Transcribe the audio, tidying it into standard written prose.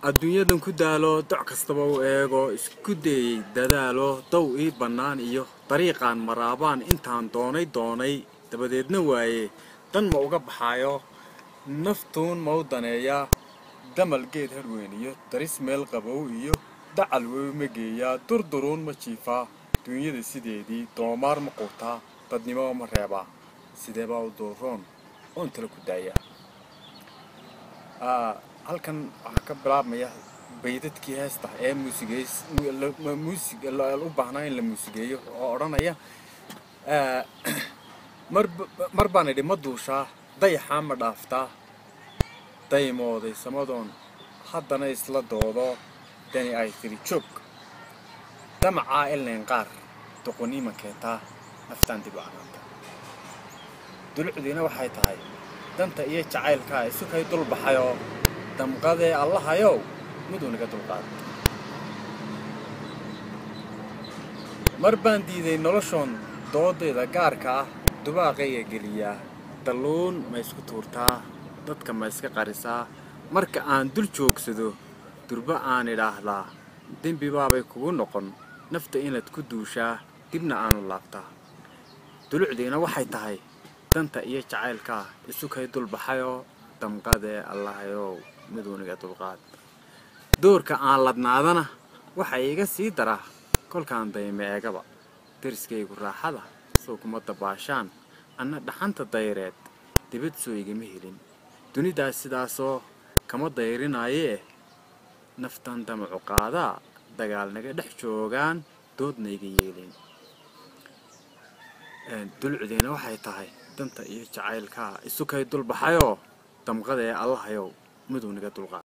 adduunyadan ku daalo doc kastaba u eego isku day dadaalo dow ii bannaan iyo dariiqaan maraabaan intaan doonay dabadeedna waaye dan ma uga baxaayo naftuun ma u daneeyaa damal geed harweyn iyo daris meel qabow iyo dacal wey ma geeyaa durduruun ma jiifaa duunyada sideedii doomaar ma quutaa dadnimo ma reebaa sideebaa u dooroon oon tala ku daayaa halkan waxaa ka bilaabmaya baydadkii heesta ee muusiga u baahnaa in la muusigeeyo oo odhanaya mar baan idhi ma duushaa dayaxaa ma dhaaftaa daymooday samadoon haddana isla doodo dani ay tiri joog damacaa ilnayn qaar doqoniima keentaa naftaan dib u canaanta dulucdiina waxay tahay danta iyo jacaylkaa isukay dul baxayoo damqadee allahayow miduu naga dulqaad mar baan diiday noloshoon doodayda gaarka ah dubaaqayga geliyaa dalluun ma isku tuurtaa dadka ma iska qarisaa marka aan dul joogsado durba aan idhaahdaa dembi baabay kugu noqon nafta inaad ku duushaa dibna aanu laabtaa dulucdiina waxay tahay danta iyo jacaylkaa isukay dul baxayoo damqadee allahayow miduu naga dulqaad doorka aan ladnaadana waxa iga sii daraa kolkaan dayme eegaba dariskaygu raaxada soo kuma dabaashaan anna dhaxanta dayreed dibad soo igama helin dunidaas sidaasoo kama dayrinayee naftan damacu qaadaa dagaal naga dhex joogaan doodna iga yeelin dulucdiina waxay tahay danta iyo jacaylkaa isukay dul baxayoo damqadee allahayow miduu naga dulqaad